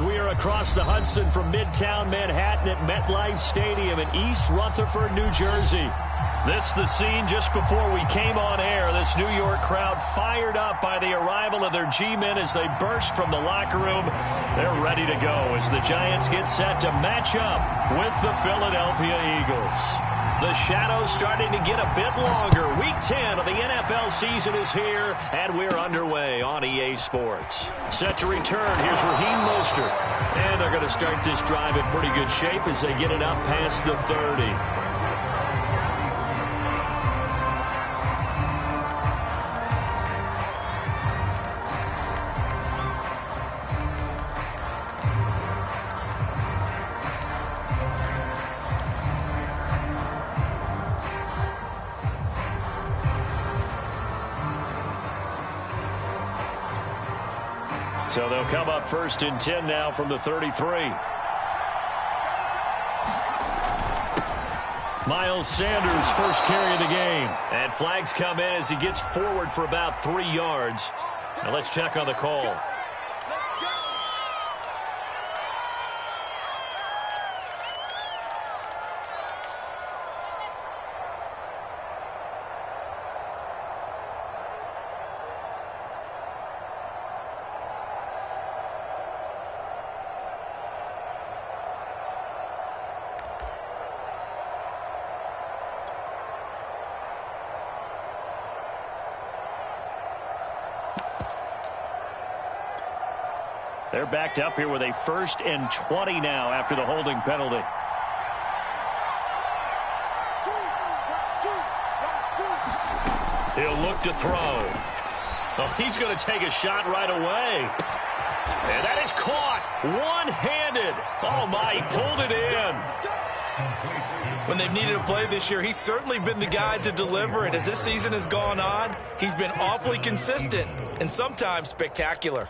We are across the Hudson from Midtown Manhattan at MetLife Stadium in East Rutherford, New Jersey. This is the scene just before we came on air. This New York crowd fired up by the arrival of their G-men as they burst from the locker room. They're ready to go as the Giants get set to match up with the Philadelphia Eagles. The shadows starting to get a bit longer. Week 10 of the NFL season is here, and we're underway on EA Sports. Set to return, here's Raheem Mostert. And they're going to start this drive in pretty good shape as they get it up past the 30. So they'll come up 1st and 10 now from the 33. Miles Sanders, first carry of the game. And flags come in as he gets forward for about 3 yards. Now let's check on the call. They're backed up here with a 1st and 20 now after the holding penalty. He'll look to throw. Oh, he's going to take a shot right away. And that is caught one-handed. Oh, my, he pulled it in. When they've needed a play this year, he's certainly been the guy to deliver it. As this season has gone on, he's been awfully consistent and sometimes spectacular.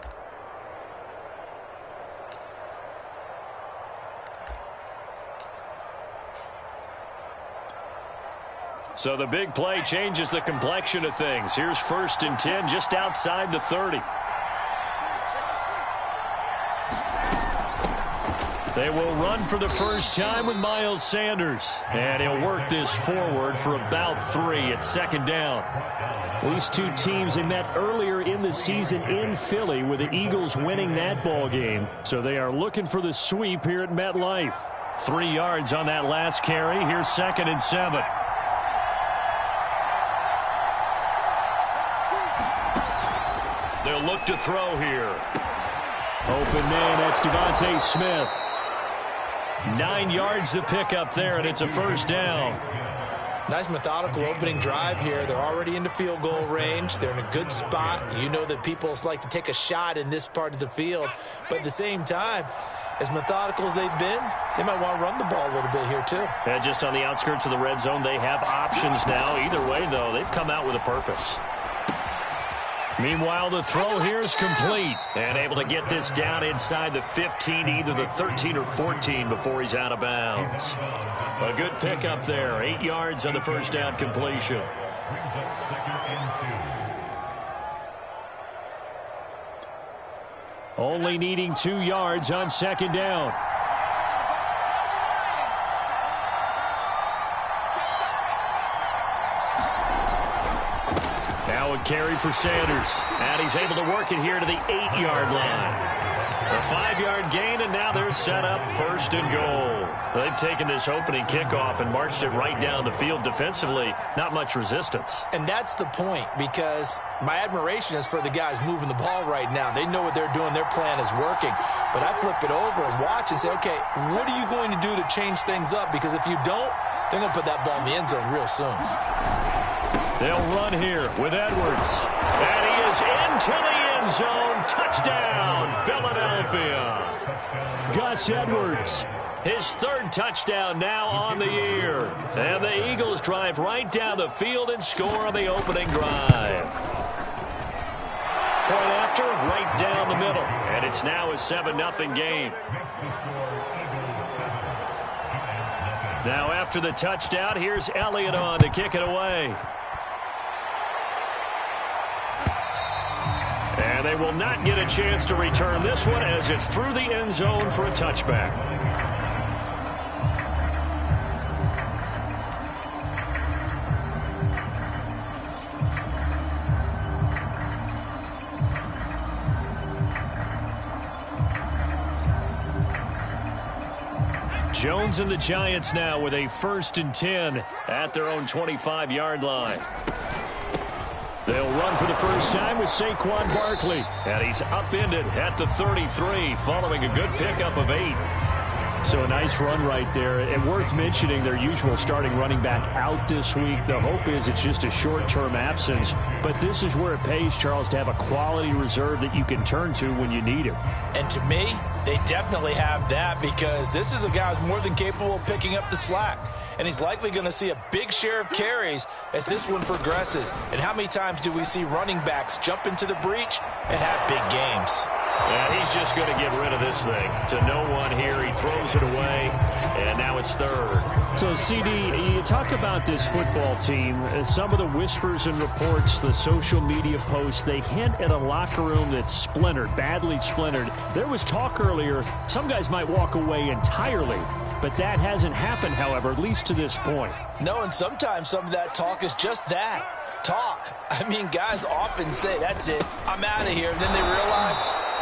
So the big play changes the complexion of things. Here's 1st and 10 just outside the 30. They will run for the first time with Miles Sanders. And he'll work this forward for about 3 at 2nd down. These two teams, they met earlier in the season in Philly with the Eagles winning that ball game. So they are looking for the sweep here at MetLife. 3 yards on that last carry. Here's 2nd and 7. They'll look to throw here. Open man, that's Devontae Smith. 9 yards to pick up there, and it's a 1st down. Nice methodical opening drive here. They're already into field goal range. They're in a good spot. You know that people like to take a shot in this part of the field. But at the same time, as methodical as they've been, they might want to run the ball a little bit here too. Yeah, just on the outskirts of the red zone, they have options now. Either way, though, they've come out with a purpose. Meanwhile, the throw here is complete. And able to get this down inside the 15, either the 13 or 14 before he's out of bounds. A good pickup there. 8 yards on the 1st down completion. Only needing 2 yards on 2nd down. Carry for Sanders. And he's able to work it here to the 8-yard line. A 5-yard gain, and now they're set up 1st and goal. They've taken this opening kickoff and marched it right down the field defensively. Not much resistance. And that's the point, because my admiration is for the guys moving the ball right now. They know what they're doing. Their plan is working. But I flip it over and watch and say, okay, what are you going to do to change things up? Because if you don't, they're going to put that ball in the end zone real soon. They'll run here with Edwards. And he is into the end zone. Touchdown, Philadelphia. Gus Edwards, his 3rd touchdown now on the year. And the Eagles drive right down the field and score on the opening drive. Point after, right down the middle. And it's now a 7-0 game. Now after the touchdown, here's Elliott on to kick it away. And they will not get a chance to return this one as it's through the end zone for a touchback. Jones and the Giants now with a 1st and 10 at their own 25-yard line. They'll run for the first time with Saquon Barkley. And he's upended at the 33 following a good pickup of 8. So a nice run right there. And worth mentioning their usual starting running back out this week. The hope is it's just a short-term absence. But this is where it pays, Charles, to have a quality reserve that you can turn to when you need him. And to me, they definitely have that because this is a guy who's more than capable of picking up the slack. And he's likely going to see a big share of carries as this one progresses. And how many times do we see running backs jump into the breach and have big games? Yeah, he's just going to get rid of this thing to no one here. He throws it away, and now it's 3rd. So, CD, you talk about this football team. Some of the whispers and reports, the social media posts, they hint at a locker room that's splintered, badly splintered. There was talk earlier, some guys might walk away entirely. But that hasn't happened, however, at least to this point. No, and sometimes some of that talk is just that, talk. I mean, guys often say, that's it, I'm out of here. And then they realize,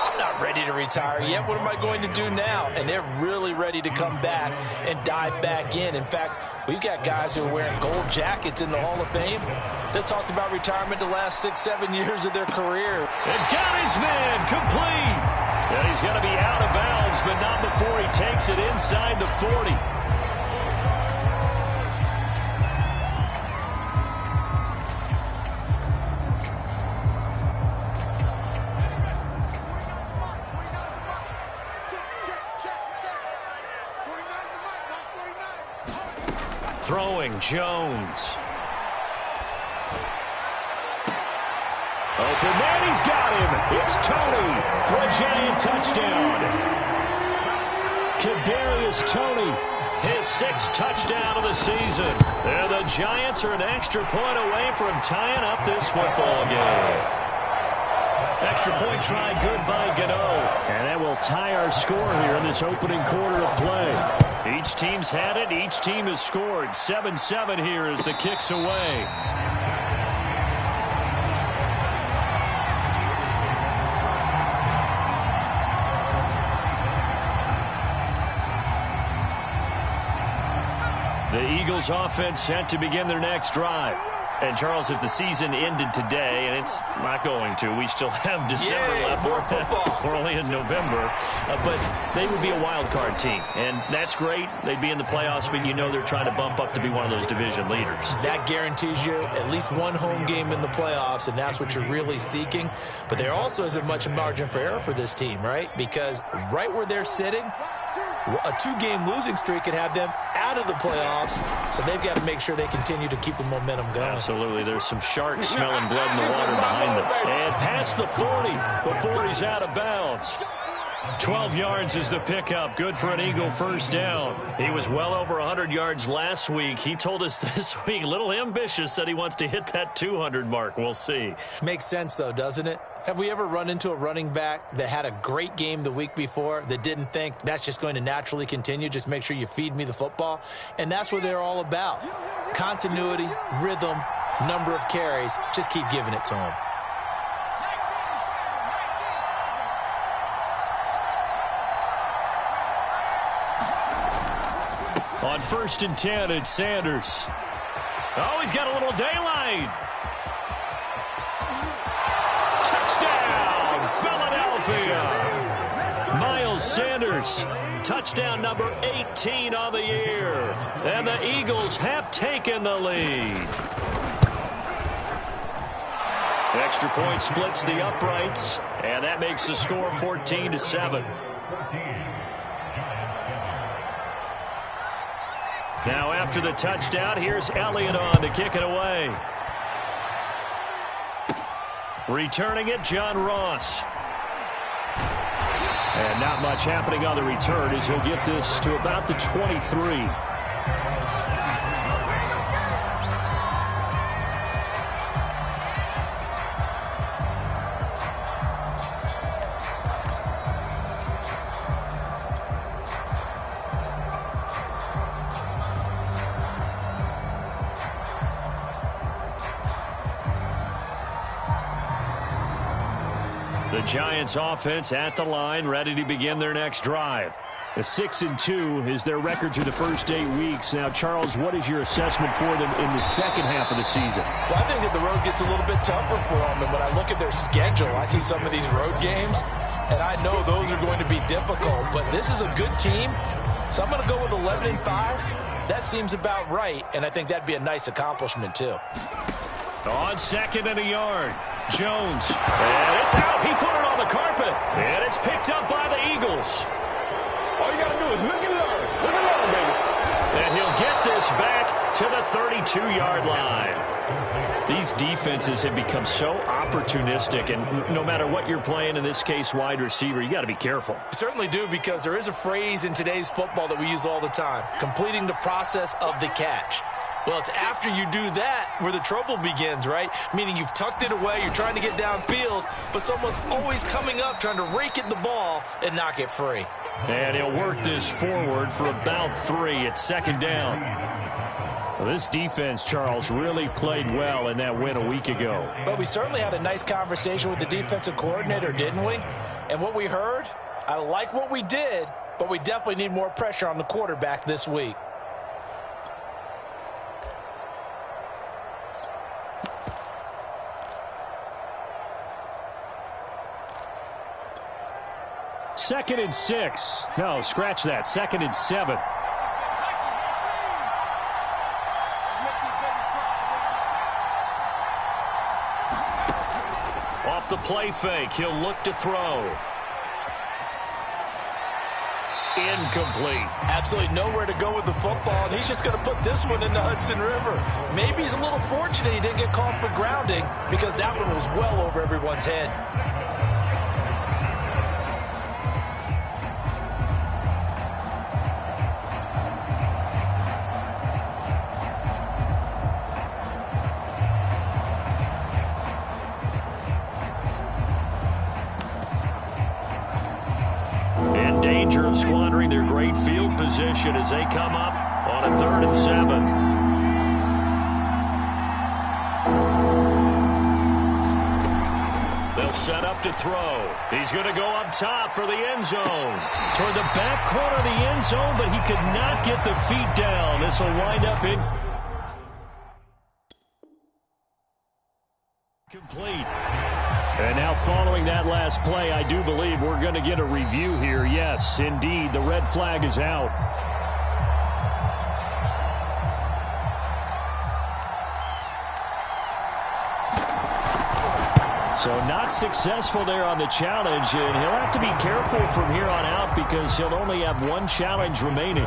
I'm not ready to retire yet. What am I going to do now? And they're really ready to come back and dive back in. In fact, we've got guys who are wearing gold jackets in the Hall of Fame. They talked about retirement the last 6-7 years of their career. And got his man complete. And he's going to be out of bounds, but not before he takes it inside the 40. Throwing Jones. Open man, he's got him. It's Tony for a Giant touchdown. Kadarius Toney, his 6th touchdown of the season. And the Giants are an extra point away from tying up this football game. Extra point try good by Gano. And that will tie our score here in this opening quarter of play. Each team's had it. Each team has scored. 7-7 here as the kick's away. The Eagles offense set to begin their next drive. And, Charles, if the season ended today, and it's not going to, we still have December left. More football. We're only in November. But they would be a wild card team. And that's great. They'd be in the playoffs, but you know they're trying to bump up to be one of those division leaders. That guarantees you at least one home game in the playoffs, and that's what you're really seeking. But there also isn't much margin for error for this team, right? Because right where they're sitting, a 2-game losing streak could have them out of the playoffs, so they've got to make sure they continue to keep the momentum going. Absolutely. There's some sharks smelling blood in the water behind them. And past the 40 before he's out of bounds. 12 yards is the pickup. Good for an Eagle first down. He was well over 100 yards last week. He told us this week, a little ambitious, said he wants to hit that 200 mark. We'll see. Makes sense, though, doesn't it? Have we ever run into a running back that had a great game the week before that didn't think that's just going to naturally continue? Just make sure you feed me the football. And that's what they're all about. Continuity, rhythm, number of carries. Just keep giving it to them. On 1st and 10, it's Sanders. Oh, he's got a little daylight. Touchdown, Philadelphia. Miles Sanders, touchdown number 18 on the year. And the Eagles have taken the lead. Extra point splits the uprights, and that makes the score 14-7. Now after the touchdown, here's Elliott on to kick it away. Returning it, John Ross. And not much happening on the return as he'll get this to about the 23. The Giants offense at the line, ready to begin their next drive. A 6-2 is their record through the first 8 weeks. Now, Charles, what is your assessment for them in the second half of the season? Well, I think that the road gets a little bit tougher for them. And when I look at their schedule, I see some of these road games, and I know those are going to be difficult. But this is a good team, so I'm going to go with 11-5. That seems about right, and I think that'd be a nice accomplishment, too. On 2nd and a yard, Jones. And it's out. He put it on the carpet, and it's picked up by the Eagles. All you got to do is look and learn. Look and learn, baby. And he'll get this back to the 32-yard line. These defenses have become so opportunistic, and no matter what you're playing, in this case wide receiver, you got to be careful. Certainly do, because there is a phrase in today's football that we use all the time, completing the process of the catch. Well, it's after you do that where the trouble begins, right? Meaning you've tucked it away, you're trying to get downfield, but someone's always coming up trying to rake at the ball and knock it free. And he'll work this forward for about 3 at 2nd down. Well, this defense, Charles, really played well in that win a week ago. But we certainly had a nice conversation with the defensive coordinator, didn't we? And what we heard, I like what we did, but we definitely need more pressure on the quarterback this week. Second and 6. No, scratch that. 2nd and 7. Off the play fake, he'll look to throw. Incomplete. Absolutely nowhere to go with the football, and he's just going to put this one in the Hudson River. Maybe he's a little fortunate he didn't get called for grounding, because that one was well over everyone's head. Danger of squandering their great field position as they come up on a 3rd and 7. They'll set up to throw. He's going to go up top for the end zone. Toward the back corner of the end zone, but he could not get the feet down. This will wind up incomplete. And now following that last play, I do believe we're going to get a review here. Yes, indeed, the red flag is out. So not successful there on the challenge, and he'll have to be careful from here on out because he'll only have 1 challenge remaining.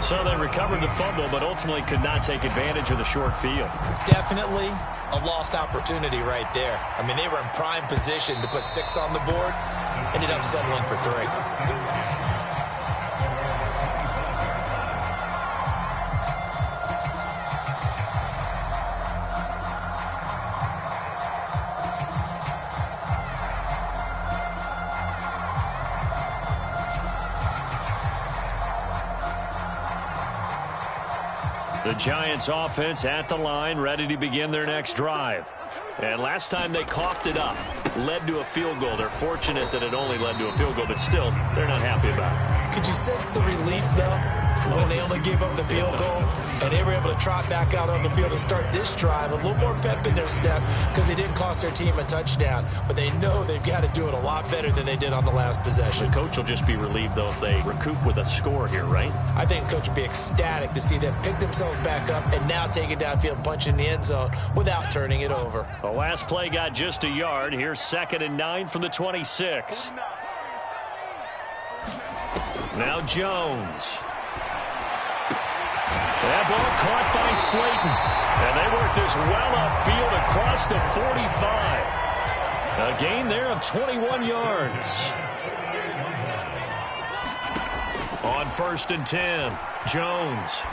So they recovered the fumble, but ultimately could not take advantage of the short field. Definitely a lost opportunity right there. I mean, they were in prime position to put 6 on the board, ended up settling for 3. The Giants offense at the line, ready to begin their next drive. And last time they coughed it up, led to a field goal. They're fortunate that it only led to a field goal, but still, they're not happy about it. Could you sense the relief, though, when they only gave up the field goal and they were able to trot back out on the field and start this drive? A little more pep in their step because they didn't cost their team a touchdown, but they know they've got to do it a lot better than they did on the last possession. The coach will just be relieved, though, if they recoup with a score here, right? I think the coach will be ecstatic to see them pick themselves back up and now take it downfield and punch in the end zone without turning it over. The last play got just a yard. Here's 2nd and 9 from the 26. Now Jones. That ball caught by Slayton. And they work this well upfield across the 45. A gain there of 21 yards. On 1st and 10, Jones.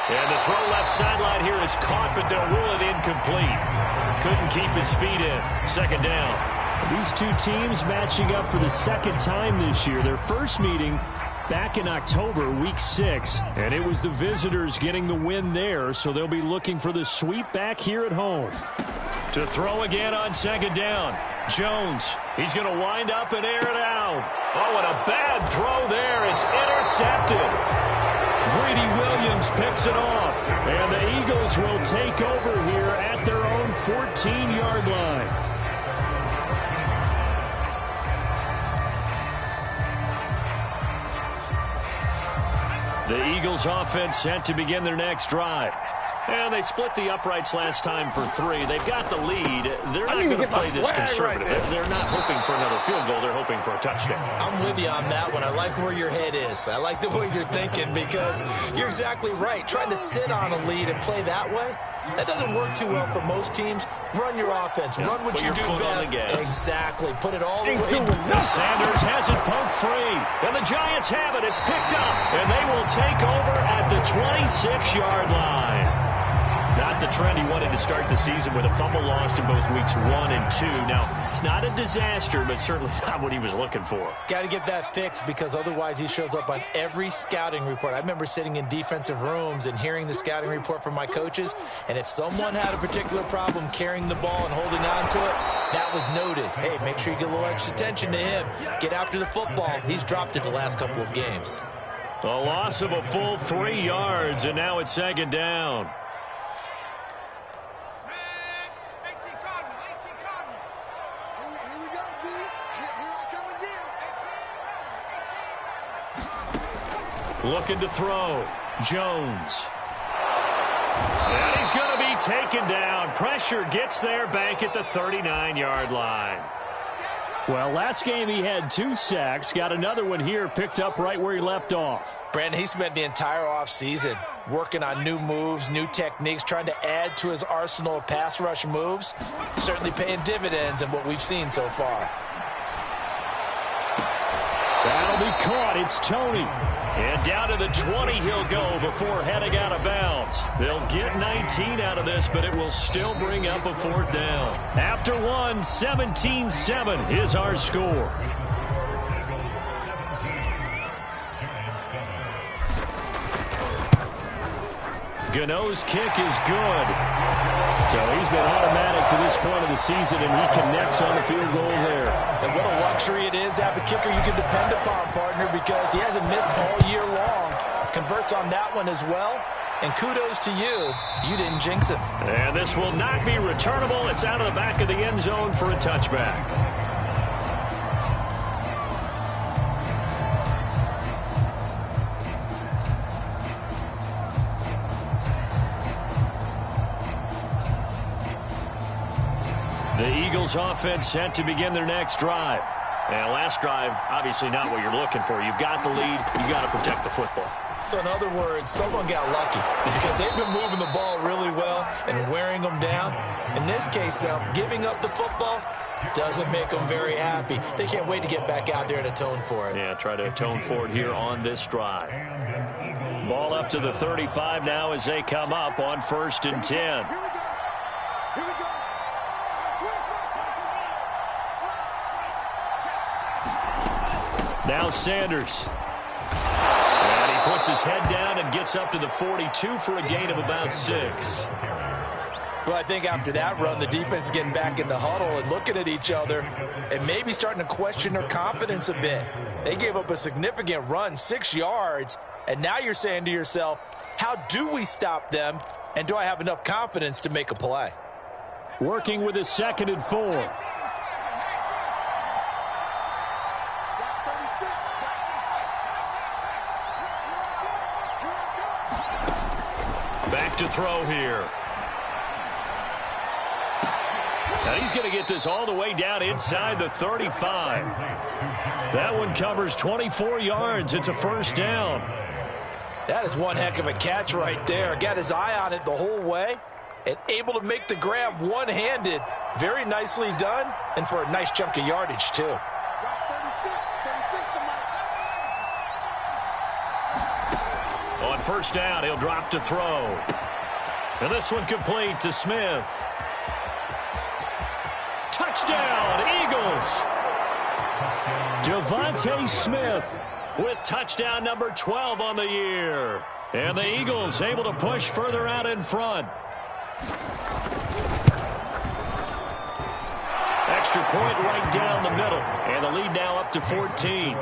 And the throw left sideline here is caught, but they'll rule it incomplete. Couldn't keep his feet in. 2nd down. These two teams matching up for the 2nd time this year. Their first meeting back in October, week 6, and it was the visitors getting the win there, so they'll be looking for the sweep back here at home. To throw again on 2nd down. Jones, he's going to wind up and air it out. Oh, and a bad throw there. It's intercepted. Greedy Williams picks it off. And the Eagles will take over here at their own 14-yard line. The Eagles offense set to begin their next drive. And they split the uprights last time for 3. They've got the lead. They're not going to play this conservative. They're not hoping for another field goal. They're hoping for a touchdown. I'm with you on that one. I like where your head is. I like the way you're thinking because you're exactly right. Trying to sit on a lead and play that way, that doesn't work too well for most teams. Run your offense. Run what you do best. Exactly. Put it all the way. Sanders has it poked free. And the Giants have it. It's picked up. And they will take over at the 26-yard line. Not the trend he wanted to start the season with a fumble lost in both weeks 1 and 2. Now, it's not a disaster, but certainly not what he was looking for. Got to get that fixed because otherwise he shows up on every scouting report. I remember sitting in defensive rooms and hearing the scouting report from my coaches, and if someone had a particular problem carrying the ball and holding on to it, that was noted. Hey, make sure you get a little extra attention to him. Get after the football. He's dropped it the last couple of games. A loss of a full 3 yards, and now it's second down. Looking to throw. Jones. And he's going to be taken down. Pressure gets there back at the 39-yard line. Well, last game he had 2 sacks. Got another one here picked up right where he left off. Brandon, he spent the entire offseason working on new moves, new techniques, trying to add to his arsenal of pass rush moves. Certainly paying dividends in what we've seen so far. That'll be caught. It's Tony. And down to the 20 he'll go before heading out of bounds. They'll get 19 out of this, but it will still bring up a 4th down. After 1, 17-7 is our score. Gano's kick is good. So he's been automatic to this point of the season, and he connects on the field goal there. And what a luxury it is to have a kicker you can depend upon, partner, because he hasn't missed all year long. Converts on that one as well. And kudos to you. You didn't jinx him. And this will not be returnable. It's out of the back of the end zone for a touchback. The Eagles offense set to begin their next drive. And last drive, obviously not what you're looking for. You've got the lead. You've got to protect the football. So in other words, someone got lucky because they've been moving the ball really well and wearing them down. In this case, though, giving up the football doesn't make them very happy. They can't wait to get back out there and atone for it. Yeah, try to atone for it here on this drive. Ball up to the 35 now as they come up on 1st and 10. Now Sanders. And he puts his head down and gets up to the 42 for a gain of about 6. Well, I think after that run, the defense is getting back in the huddle and looking at each other and maybe starting to question their confidence a bit. They gave up a significant run, 6 yards, and now you're saying to yourself, how do we stop them, and do I have enough confidence to make a play? Working with his 2nd and 4. Back to throw here. And he's going to get this all the way down inside the 35. That one covers 24 yards. It's a 1st down. That is one heck of a catch right there. Got his eye on it the whole way and able to make the grab one-handed. Very nicely done, and for a nice chunk of yardage, too. On 1st down, he'll drop to throw. And this one complete to Smith. Touchdown, Eagles! Devontae Smith with touchdown number 12 on the year. And the Eagles able to push further out in front. extra point right down the middle. And the lead now up to 14.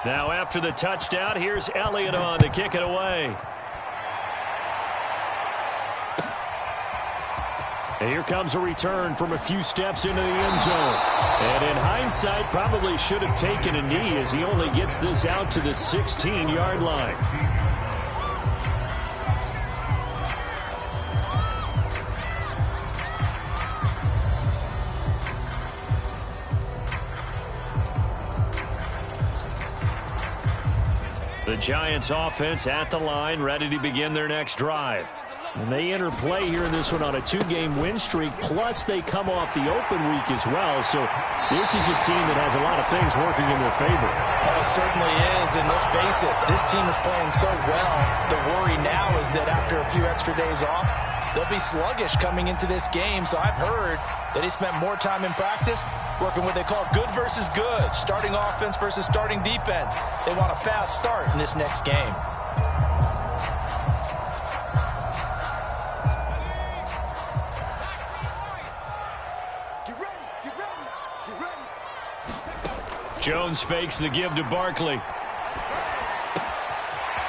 Now after the touchdown, here's Elliott on to kick it away. And here comes a return from a few steps into the end zone. And in hindsight, probably should have taken a knee as he only gets this out to the 16-yard line. The Giants offense at the line, ready to begin their next drive. And they enter play here in this one on a 2-game win streak, plus they come off the open week as well. So this is a team that has a lot of things working in their favor. Oh, it certainly is, and let's face it, this team is playing so well. The worry now is that after a few extra days off, they'll be sluggish coming into this game. So I've heard that they spent more time in practice working what they call good versus good, starting offense versus starting defense. They want a fast start in this next game. Jones fakes the give to Barkley.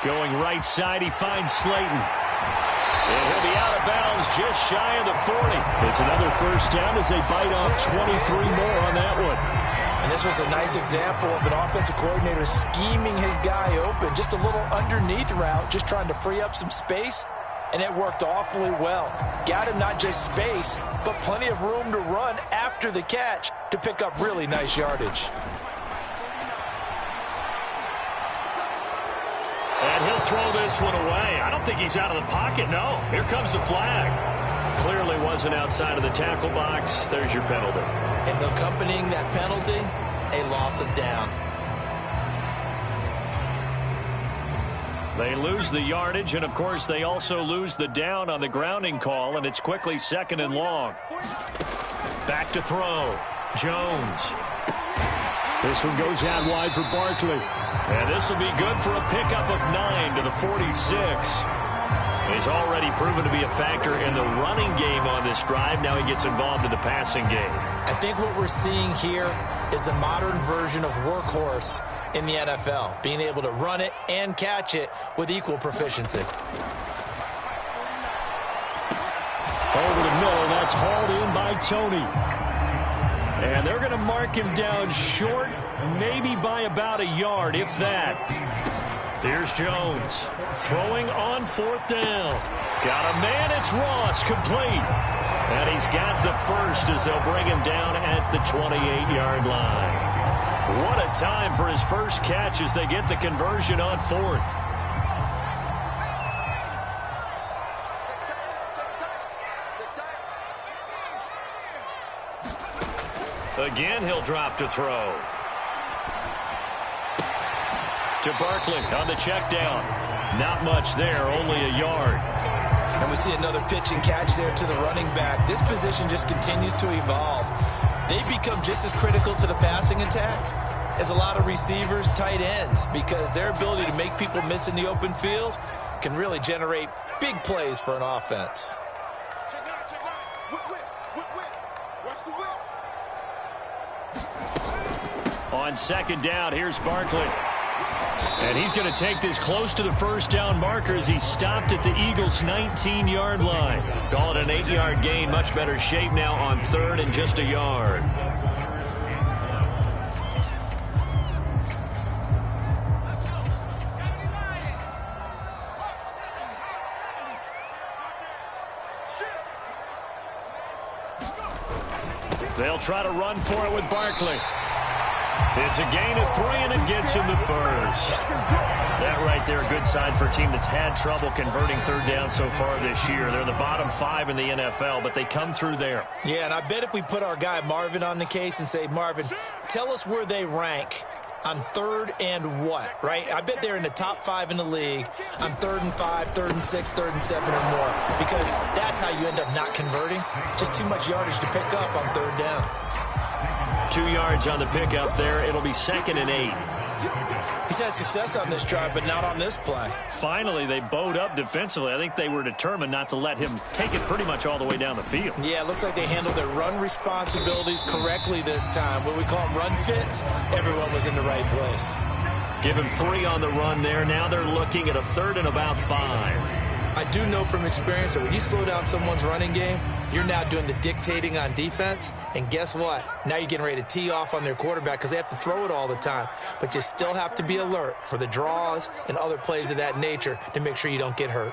Going right side, he finds Slayton. And he'll be out of bounds just shy of the 40. It's another first down as they bite off 23 more on that one. And this was a nice example of an offensive coordinator scheming his guy open. Just a little underneath route, just trying to free up some space. And it worked awfully well. Got him not just space, but plenty of room to run after the catch to pick up really nice yardage. And he'll throw this one away. I don't think he's out of the pocket, no. Here comes the flag. Clearly wasn't outside of the tackle box. There's your penalty. And accompanying that penalty, a loss of down. They lose the yardage, and of course they also lose the down on the grounding call, and it's quickly 2nd and long. Back to throw. Jones. This one goes out wide for Barkley. And this will be good for a pickup of 9 to the 46. He's already proven to be a factor in the running game on this drive. Now he gets involved in the passing game. I think what we're seeing here is the modern version of workhorse in the NFL, being able to run it and catch it with equal proficiency. Over the middle, that's hauled in by Tony. And they're going to mark him down short, maybe by about a yard, if that. Here's Jones, throwing on 4th down. Got a man, it's Ross, complete. And he's got the first as they'll bring him down at the 28-yard line. What a time for his first catch as they get the conversion on 4th. Again, he'll drop to throw. To Barkley on the check down. Not much there, only a yard. And we see another pitch and catch there to the running back. This position just continues to evolve. They become just as critical to the passing attack as a lot of receivers, tight ends, because their ability to make people miss in the open field can really generate big plays for an offense. On 2nd down, here's Barkley. And he's going to take this close to the first down marker as he stopped at the Eagles' 19-yard line. Call it an 8-yard gain. Much better shape now on 3rd and just a yard. They'll try to run for it with Barkley. It's a gain of 3, and it gets him the first. That right there, a good sign for a team that's had trouble converting 3rd down so far this year. They're the bottom 5 in the NFL, but they come through there. Yeah, and I bet if we put our guy Marvin on the case and say, Marvin, tell us where they rank on 3rd and what, right? I bet they're in the top 5 in the league on 3rd and 5, 3rd and 6, 3rd and 7 or more, because that's how you end up not converting. Just too much yardage to pick up on 3rd down. 2 yards on the pickup there. It'll be 2nd and 8. He's had success on this drive, but not on this play. Finally, they bowed up defensively. I think they were determined not to let him take it pretty much all the way down the field. Yeah, it looks like they handled their run responsibilities correctly this time. What we call them run fits, everyone was in the right place. Give him 3 on the run there. Now they're looking at a 3rd and about 5. I do know from experience that when you slow down someone's running game, you're now doing the dictating on defense. And guess what? Now you're getting ready to tee off on their quarterback because they have to throw it all the time. But you still have to be alert for the draws and other plays of that nature to make sure you don't get hurt.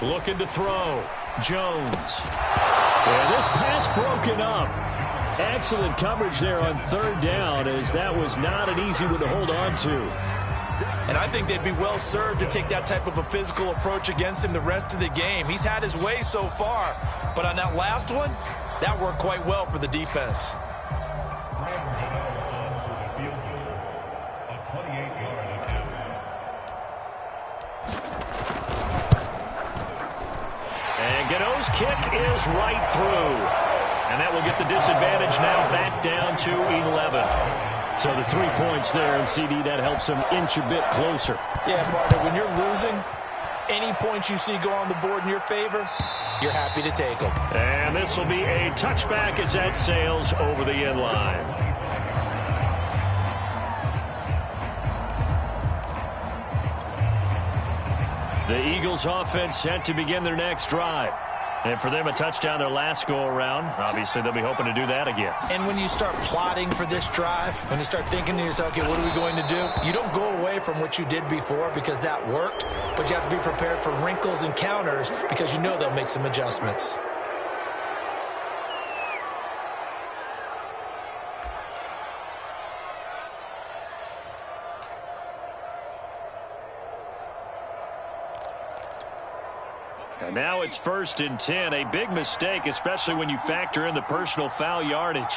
Looking to throw. Jones. And this pass broken up. Excellent coverage there on 3rd down, as that was not an easy one to hold on to. And I think they'd be well served to take that type of a physical approach against him the rest of the game. He's had his way so far, but on that last one, that worked quite well for the defense. And Gano's kick is right through. And that will get the disadvantage now back down to 11. So the 3 points there, and CD, that helps them inch a bit closer. Yeah, partner, when you're losing, any points you see go on the board in your favor, you're happy to take them. And this will be a touchback as that sails over the end line. The Eagles offense set to begin their next drive. And for them, a touchdown their last go-around. Obviously, they'll be hoping to do that again. And when you start plotting for this drive, when you start thinking to yourself, okay, what are we going to do? You don't go away from what you did before because that worked, but you have to be prepared for wrinkles and counters because you know they'll make some adjustments. And now it's 1st and 10. A big mistake, especially when you factor in the personal foul yardage.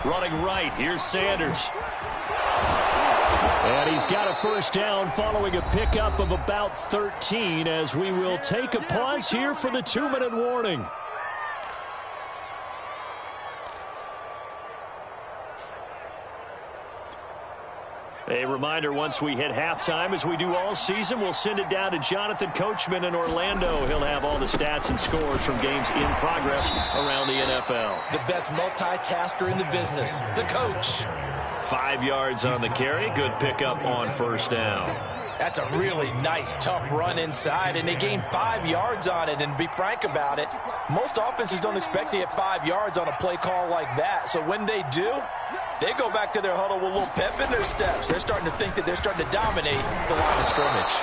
Running right, here's Sanders. And he's got a 1st down following a pickup of about 13, as we will take a pause here for the 2-minute warning. A reminder, once we hit halftime, as we do all season, we'll send it down to Jonathan Coachman in Orlando. He'll have all the stats and scores from games in progress around the NFL. The best multitasker in the business, the coach. 5 yards on the carry. Good pickup on 1st down. That's a really nice, tough run inside, and they gained 5 yards on it. And to be frank about it, most offenses don't expect to get 5 yards on a play call like that. So when they do, they go back to their huddle with a little pep in their steps. They're starting to think that they're starting to dominate the line of scrimmage.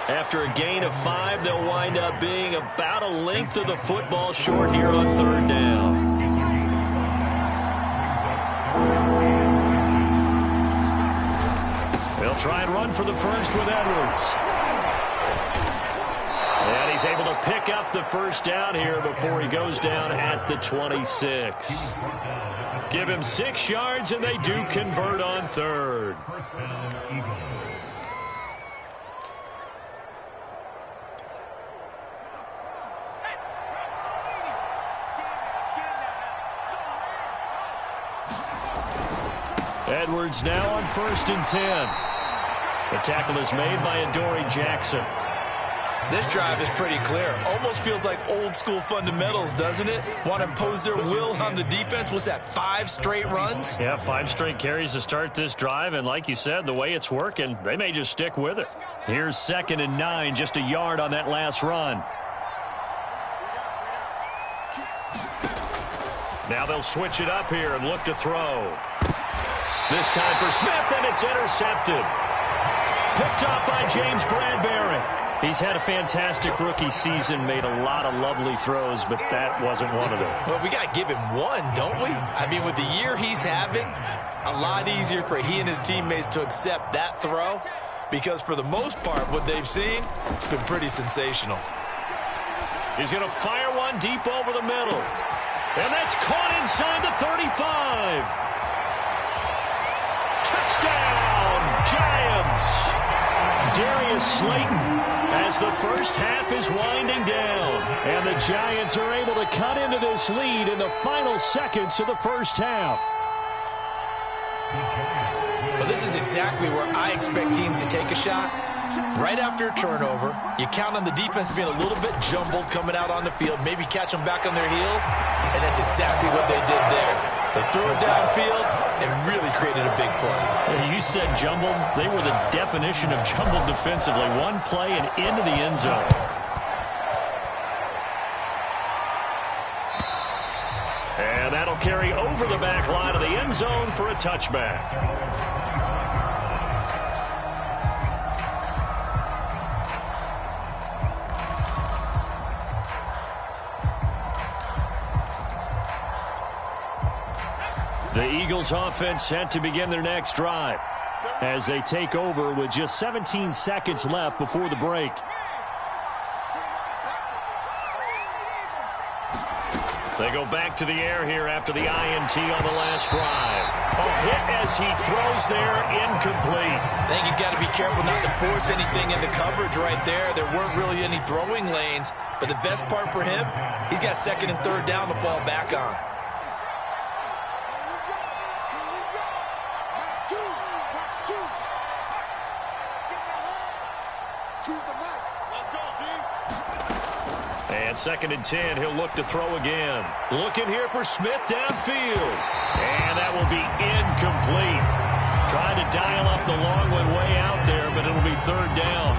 After a gain of 5, they'll wind up being about a length of the football short here on 3rd down. They'll try and run for the first with Edwards. And he's able to pick up the 1st down here before he goes down at the 26. Give him 6 yards, and they do convert on 3rd. Edwards now on 1st and 10. The tackle is made by Adoree Jackson. This drive is pretty clear. Almost feels like old school fundamentals, doesn't it? Want to impose their will on the defense. What's that, 5 straight runs? Yeah, 5 straight carries to start this drive. And like you said, the way it's working, they may just stick with it. Here's 2nd and 9, just a yard on that last run. Now they'll switch it up here and look to throw. This time for Smith, and it's intercepted. Picked up by James Bradbury. He's had a fantastic rookie season, made a lot of lovely throws, but that wasn't one of them. Well, we got to give him one, don't we? I mean, with the year he's having, a lot easier for he and his teammates to accept that throw, because for the most part, what they've seen, it's been pretty sensational. He's going to fire one deep over the middle. And that's caught inside the 35. Touchdown, Giants. Darius Slayton as the first half is winding down. And the Giants are able to cut into this lead in the final seconds of the first half. Well, this is exactly where I expect teams to take a shot. Right after a turnover, you count on the defense being a little bit jumbled coming out on the field, maybe catch them back on their heels, and that's exactly what they did there. They threw it downfield and really created a big play. You said jumbled. They were the definition of jumbled defensively. One play and into the end zone. And that'll carry over the back line of the end zone for a touchback. The Eagles offense set to begin their next drive as they take over with just 17 seconds left before the break. They go back to the air here after the INT on the last drive. A hit as he throws there, incomplete. I think he's got to be careful not to force anything into coverage right there. There weren't really any throwing lanes, but the best part for him, he's got second and third down to fall back on. And second and 10, he'll look to throw again. Looking here for Smith downfield. And that will be incomplete. Trying to dial up the long one way out there, but it'll be third down.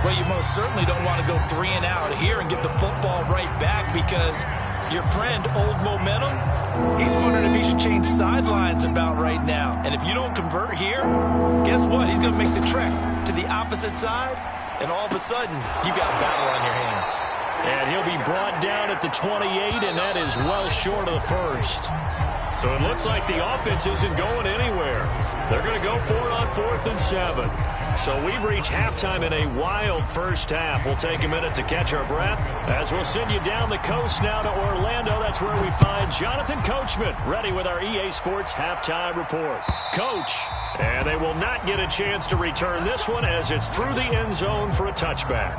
Well, you most certainly don't want to go 3 and out here and get the football right back because your friend, Old Momentum, he's wondering if he should change sidelines about right now. And if you don't convert here, guess what? He's going to make the trek to the opposite side, and all of a sudden, you've got a battle on your hands. And he'll be brought down at the 28, and that is well short of the first. So it looks like the offense isn't going anywhere. They're going to go for it on 4th and 7. So we've reached halftime in a wild first half. We'll take a minute to catch our breath as we'll send you down the coast now to Orlando. That's where we find Jonathan Coachman ready with our EA Sports halftime report. Coach, and they will not get a chance to return this one as it's through the end zone for a touchback.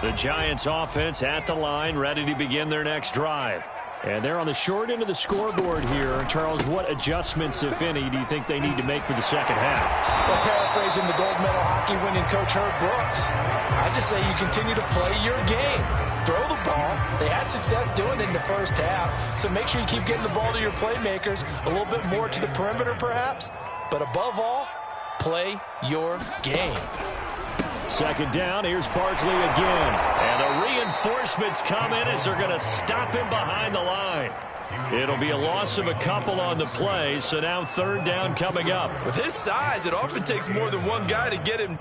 The Giants offense at the line, ready to begin their next drive. And they're on the short end of the scoreboard here. Charles, what adjustments, if any, do you think they need to make for the second half? Well, paraphrasing the gold medal hockey winning coach Herb Brooks, I just say you continue to play your game. Throw the ball. They had success doing it in the first half, so make sure you keep getting the ball to your playmakers, a little bit more to the perimeter perhaps, but above all, play your game. Second down, here's Barkley again. And the reinforcements come in as they're going to stop him behind the line. It'll be a loss of a couple on the play, so now third down coming up. With his size, it often takes more than one guy to get him.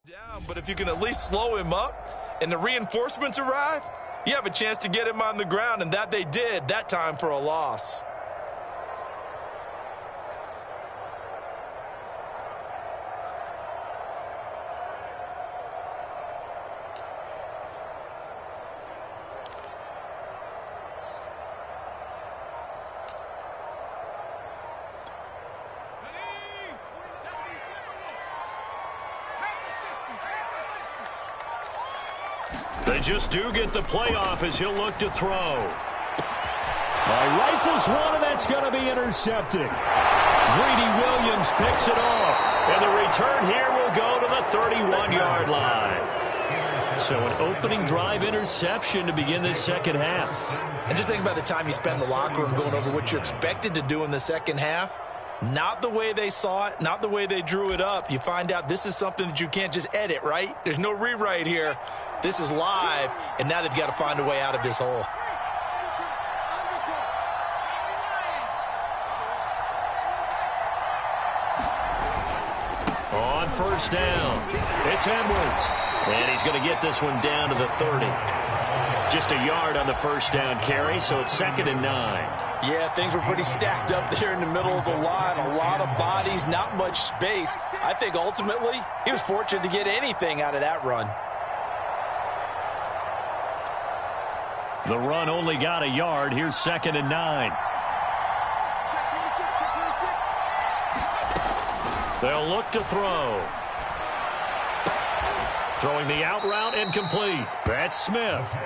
Down, but if you can at least slow him up and the reinforcements arrive, you have a chance to get him on the ground, and that they did that time for a loss. They just do get the playoff as he'll look to throw. Rifles one, and that's going to be intercepted. Greedy Williams picks it off, and the return here will go to the 31-yard line. So an opening drive interception to begin this second half. And just think about the time you spend in the locker room going over what you're expected to do in the second half. Not the way they saw it, not the way they drew it up. You find out this is something that you can't just edit, right? There's no rewrite here. This is live, and now they've got to find a way out of this hole. On first down, it's Edwards. And he's going to get this one down to the 30. Just a yard on the first down carry, so it's 2nd and 9. Yeah, things were pretty stacked up there in the middle of the line. A lot of bodies, not much space. I think ultimately he was fortunate to get anything out of that run. The run only got a yard. Here's 2nd and 9. They'll look to throw. Throwing the out route, incomplete. That's Smith.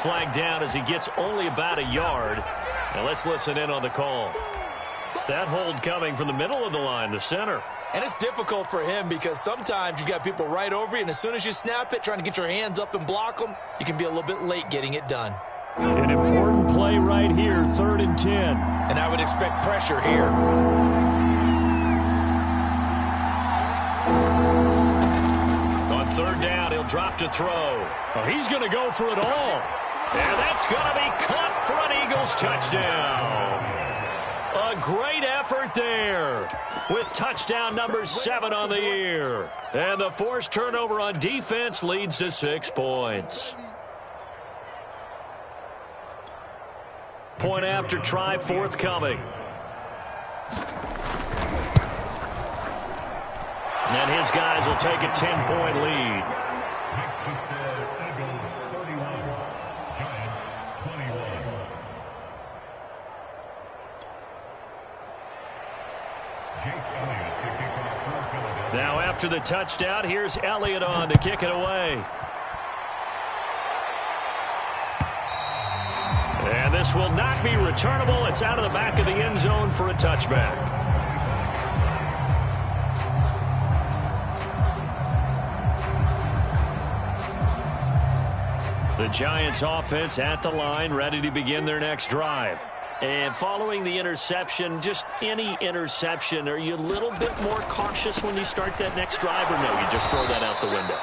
Flagged down as he gets only about a yard. Now let's listen in on the call. That hold coming from the middle of the line, the center. And it's difficult for him because sometimes you've got people right over you, and as soon as you snap it, trying to get your hands up and block them, you can be a little bit late getting it done. An important play right here, 3rd and 10. And I would expect pressure here. On 3rd down, he'll drop to throw. Oh, he's going to go for it all. And that's going to be caught for an Eagles touchdown. A great effort there with touchdown number 7 on the year. And the forced turnover on defense leads to 6 points. Point after try forthcoming. And his guys will take a 10-point lead. Now after the touchdown, here's Elliott on to kick it away. And this will not be returnable. It's out of the back of the end zone for a touchback. The Giants offense at the line, ready to begin their next drive. And following the interception, just any interception, are you a little bit more cautious when you start that next drive, or no, you just throw that out the window?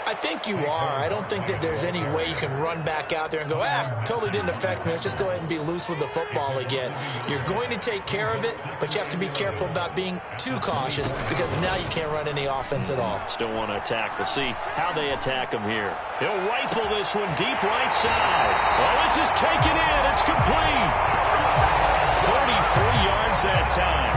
I think you are. I don't think that there's any way you can run back out there and go, totally didn't affect me. Let's just go ahead and be loose with the football again. You're going to take care of it, but you have to be careful about being too cautious because now you can't run any offense at all. Still want to attack. We'll see how they attack him here. He'll rifle this one deep right side. Oh, this is taken in. It's complete. 33 yards that time.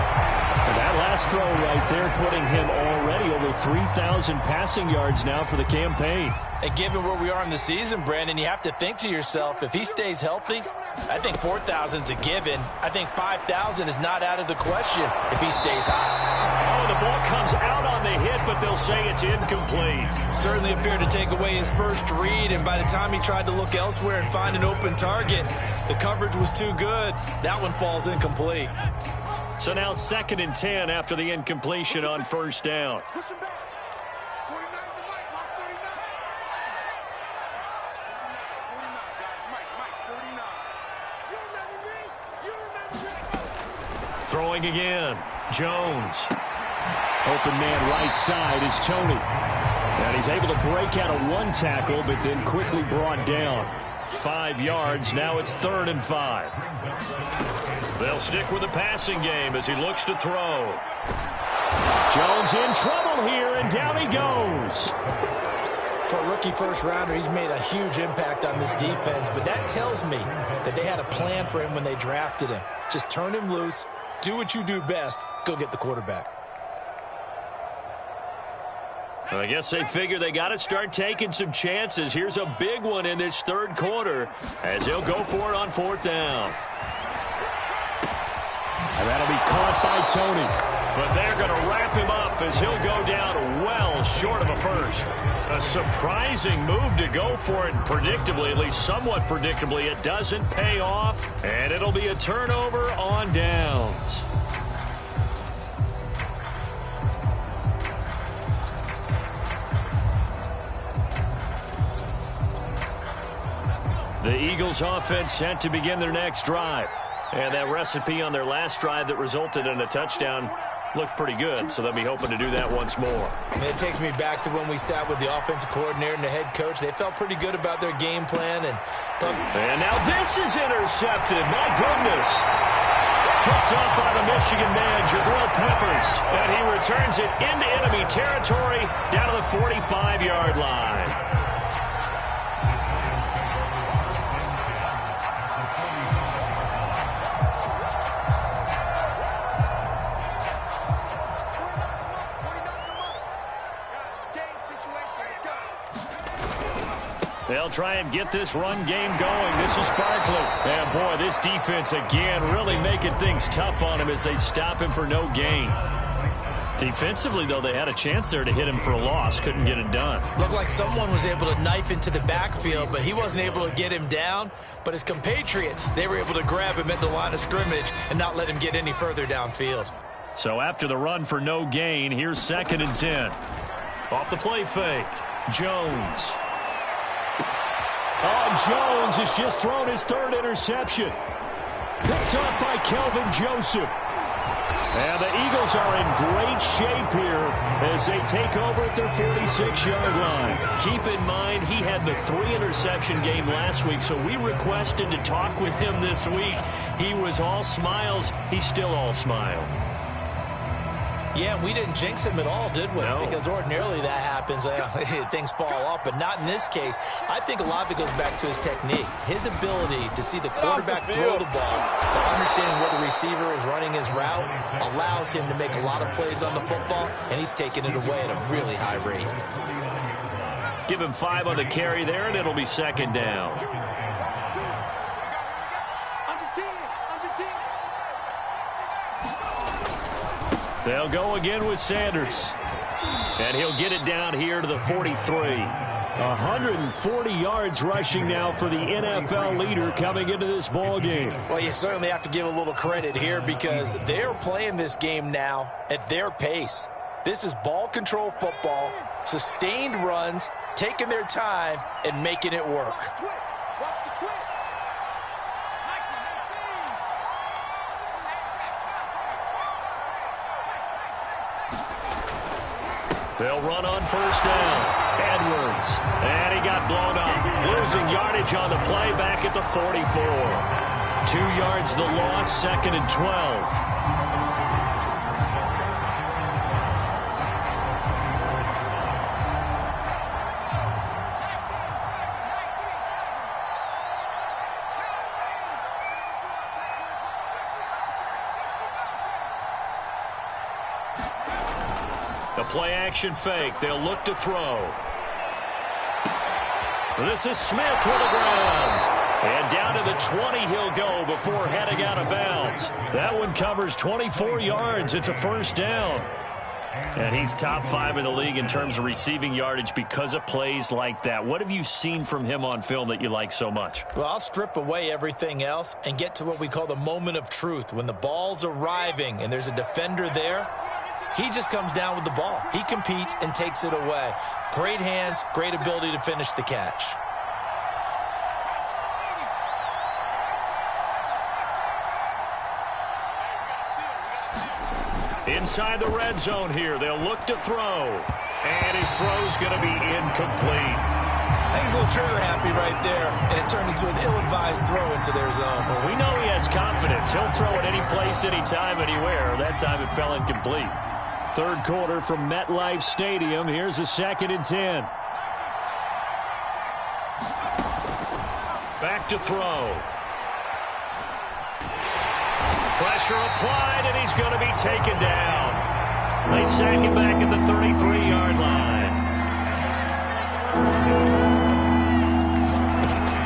And that last throw right there putting him already over 3,000 passing yards now for the campaign. And given where we are in the season, Brandon, you have to think to yourself, if he stays healthy, I think 4,000 is a given. I think 5,000 is not out of the question if he stays high. Oh, the ball comes out on the hit, but they'll say it's incomplete. Certainly appeared to take away his first read, and by the time he tried to look elsewhere and find an open target, the coverage was too good. That one falls incomplete. So now 2nd and 10 after the incompletion on first down. Throwing again. Jones. Open man right side is Tony. And he's able to break out of one tackle, but then quickly brought down. 5 yards. Now it's 3rd and 5. They'll stick with the passing game as he looks to throw. Jones in trouble here, and down he goes. For a rookie first-rounder, he's made a huge impact on this defense, but that tells me that they had a plan for him when they drafted him. Just turn him loose, do what you do best, go get the quarterback. Well, I guess they figure they got to start taking some chances. Here's a big one in this 3rd quarter as he'll go for it on 4th down. And that'll be caught by Tony. But they're going to wrap him up as he'll go down well short of a first. A surprising move to go for it, and predictably, at least somewhat predictably, it doesn't pay off. And it'll be a turnover on downs. The Eagles offense set to begin their next drive. And that recipe on their last drive that resulted in a touchdown looked pretty good, so they'll be hoping to do that once more. It takes me back to when we sat with the offensive coordinator and the head coach. They felt pretty good about their game plan. And now this is intercepted. My goodness. Picked up by the Michigan man, Jabril Peppers. And he returns it into enemy territory down to the 45-yard line. They'll try and get this run game going. This is Barkley. And, boy, this defense, again, really making things tough on him as they stop him for no gain. Defensively, though, they had a chance there to hit him for a loss. Couldn't get it done. Looked like someone was able to knife into the backfield, but he wasn't able to get him down. But his compatriots, they were able to grab him at the line of scrimmage and not let him get any further downfield. So after the run for no gain, here's 2nd and 10. Off the play fake, Jones. Oh, Jones has just thrown his 3rd interception. Picked up by Kelvin Joseph. And the Eagles are in great shape here as they take over at their 46-yard line. Keep in mind, he had the 3-interception game last week, so we requested to talk with him this week. He was all smiles. He's still all smile. Yeah, we didn't jinx him at all, did we? No. Because ordinarily that happens. Things fall off, but not in this case. I think a lot of it goes back to his technique. His ability to see the quarterback throw the ball, but understanding where the receiver is running his route, allows him to make a lot of plays on the football, and he's taking it away at a really high rate. Give him 5 on the carry there, and it'll be 2nd down. They'll go again with Sanders. And he'll get it down here to the 43. 140 yards rushing now for the NFL leader coming into this ball game. Well, you certainly have to give a little credit here because they're playing this game now at their pace. This is ball control football, sustained runs, taking their time, and making it work. They'll run on 1st down. Edwards. And he got blown up. Losing yardage on the play back at the 44. 2 yards the loss, 2nd and 12. The play action fake. They'll look to throw. This is Smith with the ground. And down to the 20 he'll go before heading out of bounds. That one covers 24 yards. It's a 1st down. And he's top 5 in the league in terms of receiving yardage because of plays like that. What have you seen from him on film that you like so much? Well, I'll strip away everything else and get to what we call the moment of truth. When the ball's arriving and there's a defender there, he just comes down with the ball. He competes and takes it away. Great hands, great ability to finish the catch. Inside the red zone here, they'll look to throw. And his throw's going to be incomplete. He's a little trigger happy right there, and it turned into an ill-advised throw into their zone. Well, we know he has confidence. He'll throw it any place, anytime, anywhere. That time it fell incomplete. 3rd quarter from MetLife Stadium. Here's a 2nd and 10. Back to throw. Pressure applied, and he's going to be taken down. They sack him back at the 33-yard line.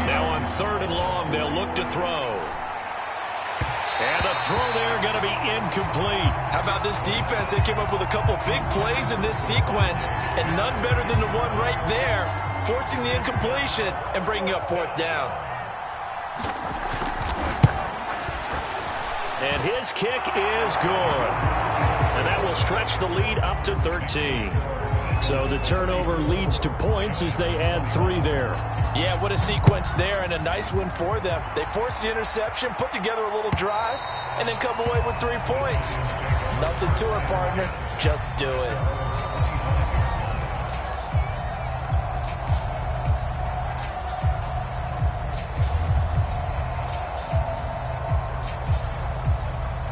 Now on 3rd and long, they'll look to throw. And the throw there going to be incomplete. How about this defense? They came up with a couple big plays in this sequence, and none better than the one right there, forcing the incompletion and bringing up fourth down. And his kick is good. And that will stretch the lead up to 13. So the turnover leads to points as they add 3 there. Yeah, what a sequence there, and a nice win for them. They forced the interception, put together a little drive, and then come away with 3 points. Nothing to it, partner. Just do it.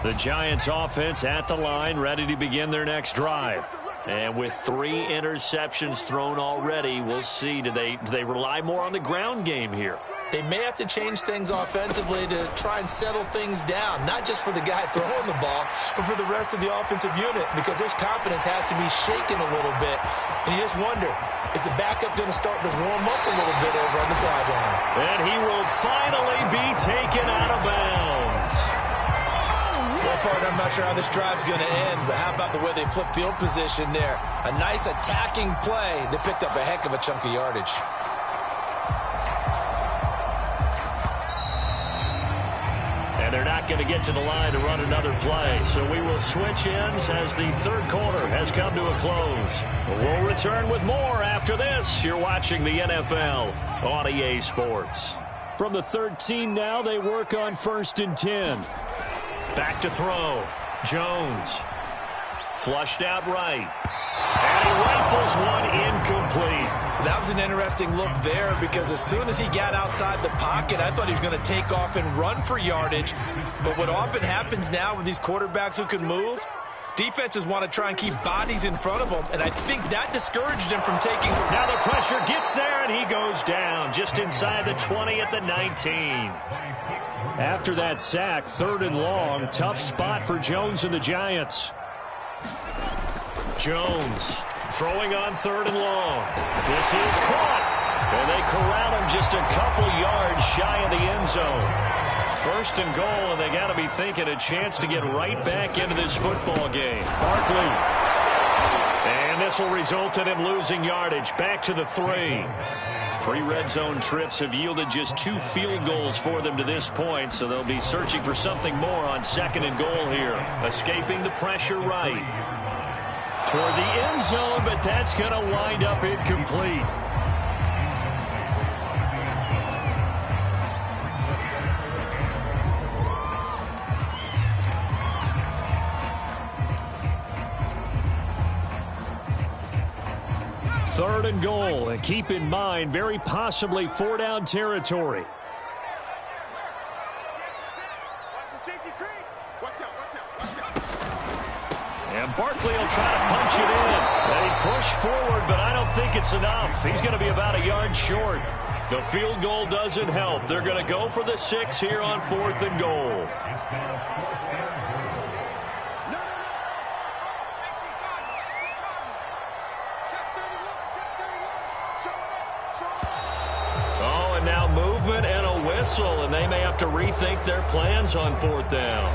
The Giants offense at the line, ready to begin their next drive. And with 3 interceptions thrown already, we'll see. Do they rely more on the ground game here? They may have to change things offensively to try and settle things down, not just for the guy throwing the ball, but for the rest of the offensive unit, because their confidence has to be shaken a little bit. And you just wonder, is the backup going to start to warm up a little bit over on the sideline? And he will finally be taken out of bounds. Well, partner, I'm not sure how this drive's going to end, but how about the way they flip field position there? A nice attacking play. They picked up a heck of a chunk of yardage. And they're not going to get to the line to run another play. So we will switch ends as the third quarter has come to a close. We'll return with more after this. You're watching the NFL on EA Sports. From the 13 now, they work on 1st and 10. Back to throw. Jones. Flushed out right. And he rifles one incomplete. That was an interesting look there, because as soon as he got outside the pocket, I thought he was going to take off and run for yardage. But what often happens now with these quarterbacks who can move, defenses want to try and keep bodies in front of them, and I think that discouraged him from taking. Now the pressure gets there, and he goes down just inside the 20 at the 19. After that sack, 3rd and long, tough spot for Jones and the Giants. Jones throwing on 3rd and long. This is caught, and they corral him just a couple yards shy of the end zone. 1st and goal, and they got to be thinking a chance to get right back into this football game. Barkley. And this will result in him losing yardage. Back to the 3. 3 red zone trips have yielded just 2 field goals for them to this point, so they'll be searching for something more on 2nd and goal here. Escaping the pressure right. Toward the end zone, but that's going to wind up incomplete. Third and goal, and keep in mind, very possibly 4-down territory. And Barkley will try to punch it in. And he pushed forward, but I don't think it's enough. He's going to be about a yard short. The field goal doesn't help. They're going to go for the 6 here on 4th and goal. Now movement and a whistle, and they may have to rethink their plans on 4th down.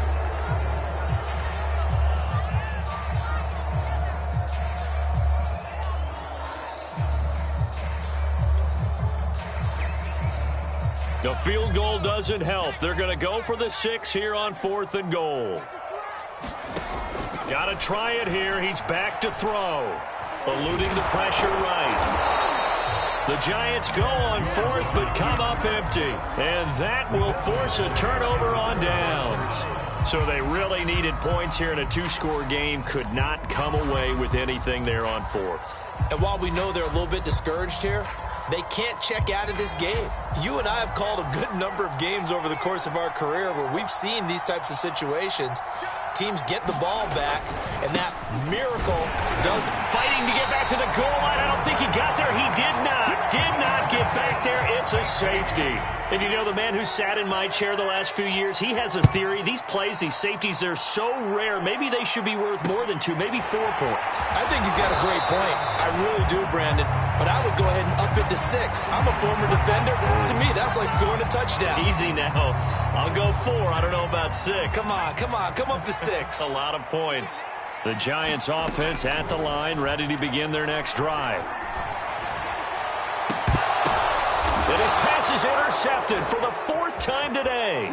The field goal doesn't help. They're going to go for the 6 here on 4th and goal. Got to try it here. He's back to throw. Eluding the pressure right. The Giants go on 4th, but come up empty. And that will force a turnover on downs. So they really needed points here in a 2-score game. Could not come away with anything there on 4th. And while we know they're a little bit discouraged here, they can't check out of this game. You and I have called a good number of games over the course of our career where we've seen these types of situations. Teams get the ball back, and that miracle does. Fighting to get back to the goal line. I don't think he got there. He did not. did not get back there. It's a safety. And you know, the man who sat in my chair the last few years, he has a theory. These plays, these safeties, they're so rare. Maybe they should be worth more than 2, maybe 4 points. I think he's got a great point. I really do, Brandon. But I would go ahead and up it to 6. I'm a former defender. To me, that's like scoring a touchdown. Easy now. I'll go 4. I don't know about 6. Come on. Come up to 6. A lot of points. The Giants offense at the line, ready to begin their next drive. And his pass is intercepted for the 4th time today.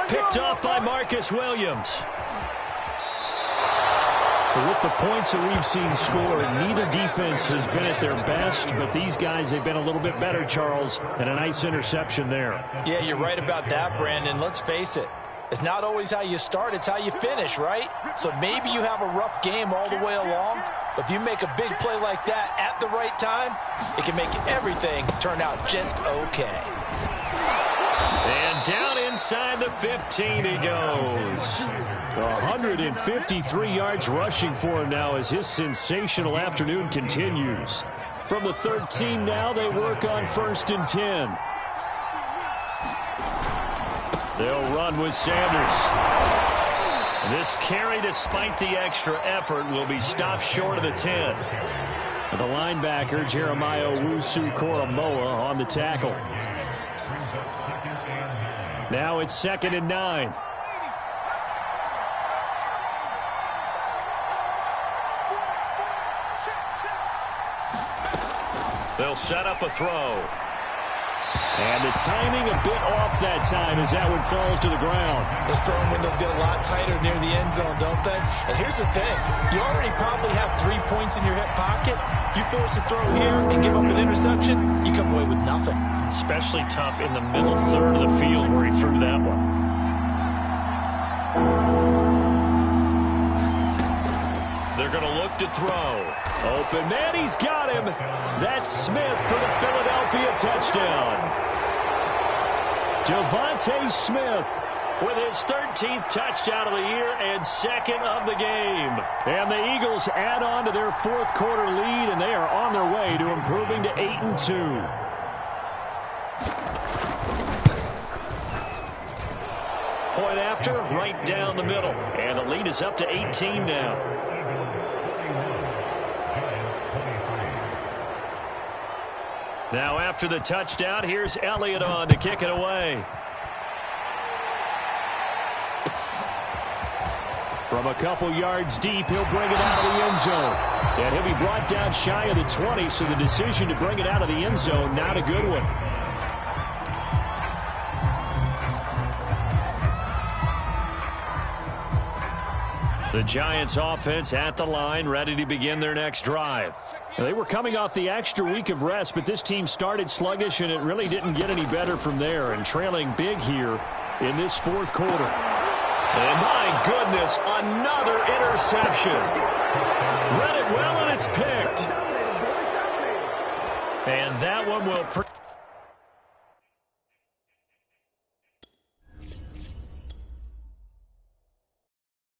Picked off by Marcus Williams. With the points that we've seen scored, neither defense has been at their best, but these guys, they've been a little bit better, Charles, and a nice interception there. Yeah, you're right about that, Brandon. Let's face it. It's not always how you start, it's how you finish, right? So maybe you have a rough game all the way along, but if you make a big play like that at the right time, it can make everything turn out just okay. And down inside the 15 he goes. 153 yards rushing for him now as his sensational afternoon continues. From the 13 now, they work on 1st and 10. They'll run with Sanders. This carry, despite the extra effort, will be stopped short of the 10. The linebacker, Jeremiah Owusu-Koramoah, on the tackle. Now it's 2nd and 9. They'll set up a throw. And the timing a bit off that time as that one falls to the ground. Those throwing windows get a lot tighter near the end zone, don't they? And here's the thing. You already probably have 3 points in your hip pocket. You force a throw here and give up an interception, you come away with nothing. Especially tough in the middle third of the field where he threw that one. They're going to look to throw. Open man, he's got him. That's Smith for the Philadelphia touchdown. Devontae Smith with his 13th touchdown of the year and 2nd of the game. And the Eagles add on to their 4th quarter lead, and they are on their way to improving to 8-2. Point after, right down the middle. And the lead is up to 18 now. Now after the touchdown, here's Elliott on to kick it away. From a couple yards deep, he'll bring it out of the end zone. And he'll be brought down shy of the 20, so the decision to bring it out of the end zone, not a good one. The Giants offense at the line, ready to begin their next drive. They were coming off the extra week of rest, but this team started sluggish, and it really didn't get any better from there, and trailing big here in this 4th quarter. And my goodness, another interception. Read it well, and it's picked. And that one will...